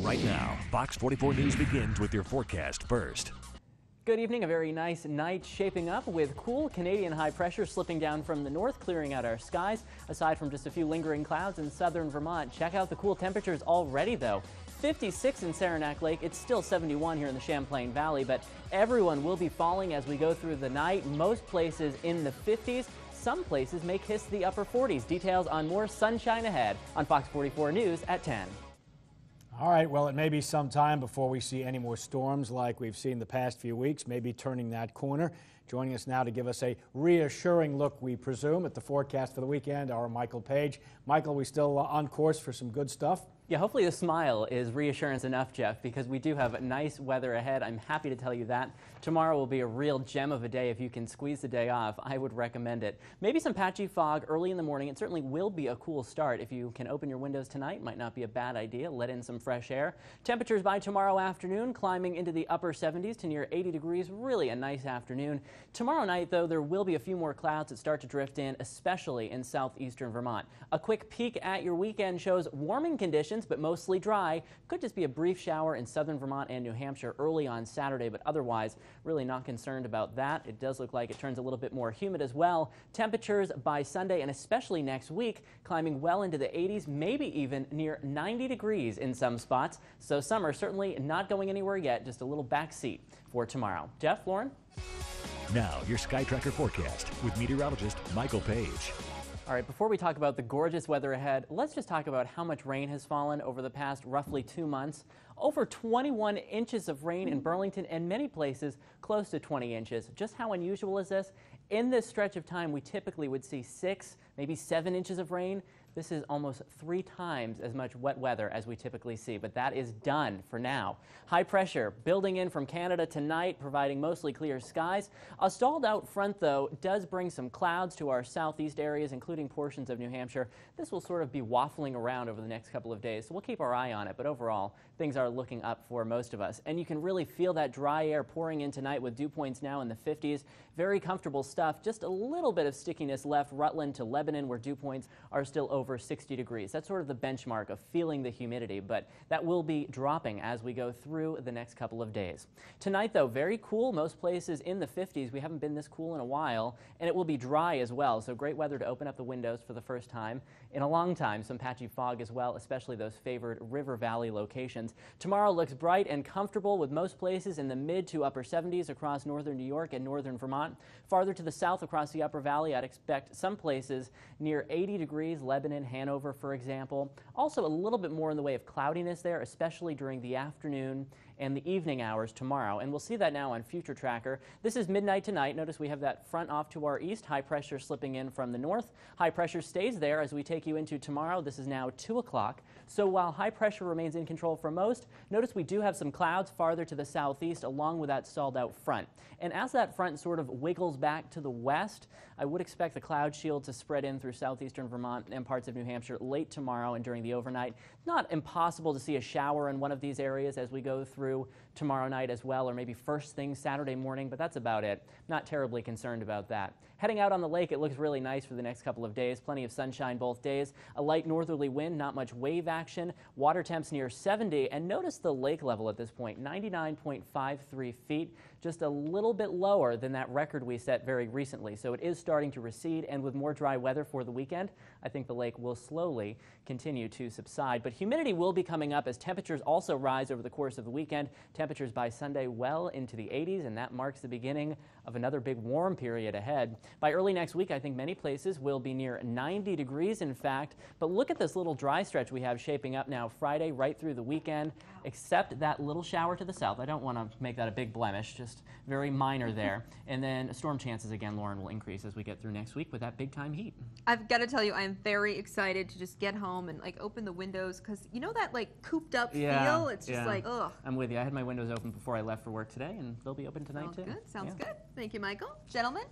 Right now, Fox 44 News begins with your forecast first. Good evening. A very nice night shaping up with cool Canadian high pressure slipping down from the north, clearing out our skies. Aside from just a few lingering clouds in southern Vermont. Check out the cool temperatures already, though. 56 in Saranac Lake. It's still 71 here in the Champlain Valley, but everyone will be falling as we go through the night. Most places in the 50s. Some places may kiss the upper 40s. Details on more sunshine ahead on Fox 44 News at 10. All right, well, it may be some time before we see any more storms like we've seen the past few weeks, maybe turning that corner. Joining us now to give us a reassuring look, we presume, at the forecast for the weekend, our Michael Page. Michael, we still on course for some good stuff? Yeah, hopefully the smile is reassurance enough, Jeff, because we do have nice weather ahead. I'm happy to tell you that. Tomorrow will be a real gem of a day. If you can squeeze the day off, I would recommend it. Maybe some patchy fog early in the morning. It certainly will be a cool start. If you can open your windows tonight, might not be a bad idea. Let in some fresh air. Temperatures by tomorrow afternoon climbing into the upper 70s to near 80 degrees. Really a nice afternoon. Tomorrow night, though, there will be a few more clouds that start to drift in, especially in southeastern Vermont. A quick peek at your weekend shows warming conditions, but mostly dry. Could just be a brief shower in southern Vermont and New Hampshire early on Saturday, but otherwise really not concerned about that. It does look like it turns a little bit more humid as well. Temperatures by Sunday and especially next week climbing well into the 80s, maybe even near 90 degrees in some spots. So summer certainly not going anywhere yet, just a little backseat for tomorrow. Jeff, Lauren? Now, your Sky Tracker forecast with meteorologist Michael Page. All right, before we talk about the gorgeous weather ahead, let's just talk about how much rain has fallen over the past roughly 2 months. Over 21 inches of rain in Burlington and many places close to 20 inches. Just how unusual is this? In this stretch of time, we typically would see 6, maybe 7 inches of rain. This is almost 3 times as much wet weather as we typically see, but that is done for now. High pressure building in from Canada tonight, providing mostly clear skies. A stalled out front, though, does bring some clouds to our southeast areas, including portions of New Hampshire. This will sort of be waffling around over the next couple of days, so we'll keep our eye on it, but overall, things are looking up for most of us. And you can really feel that dry air pouring in tonight with dew points now in the 50s. Very comfortable stuff. Just a little bit of stickiness left Rutland to Lebanon, where dew points are still over 60 degrees. That's sort of the benchmark of feeling the humidity, but that will be dropping as we go through the next couple of days. Tonight, though, very cool. Most places in the 50s. We haven't been this cool in a while, and it will be dry as well, so great weather to open up the windows for the first time in a long time. Some patchy fog as well, especially those favored river valley locations. Tomorrow looks bright and comfortable with most places in the mid to upper 70s across northern New York and northern Vermont. Farther to the south across the upper valley, I'd expect some places near 80 degrees, Lebanon, Hanover, for example. Also a little bit more in the way of cloudiness there, especially during the afternoon and the evening hours tomorrow. And we'll see that now on Future Tracker. This is midnight tonight. Notice we have that front off to our east, high pressure slipping in from the north. High pressure stays there as we take you into tomorrow. This is now 2 o'clock. So while high pressure remains in control for most, notice we do have some clouds farther to the southeast along with that stalled out front. And as that front sort of wiggles back to the west, I would expect the cloud shield to spread in through southeastern Vermont and parts of New Hampshire late tomorrow and during the overnight. Not impossible to see a shower in one of these areas as we go through tomorrow night as well, or maybe first thing Saturday morning, but that's about it. Not terribly concerned about that. Heading out on the lake, it looks really nice for the next couple of days. Plenty of sunshine both days. A light northerly wind, not much wave action. Water temps near 70, and notice the lake level at this point, 99.53 feet. Just a little bit lower than that record we set very recently. So it is starting to recede, and with more dry weather for the weekend, I think the lake will slowly continue to subside. But humidity will be coming up as temperatures also rise over the course of the weekend. Temperatures by Sunday well into the 80s, and that marks the beginning of another big warm period ahead. By early next week, I think many places will be near 90 degrees, in fact. But look at this little dry stretch we have shaping up now Friday right through the weekend, except that little shower to the south. I don't want to make that a big blemish, just very minor there. And then storm chances again, Lauren, will increase as we get through next week with that big time heat. I've got to tell you, I'm very excited to just get home and like open the windows, because you know that like cooped up feel? It's just like, ugh. I'm with you. I had my windows open before I left for work today, and they'll be open tonight too. Good. Sounds good. Thank you, Michael. Gentlemen.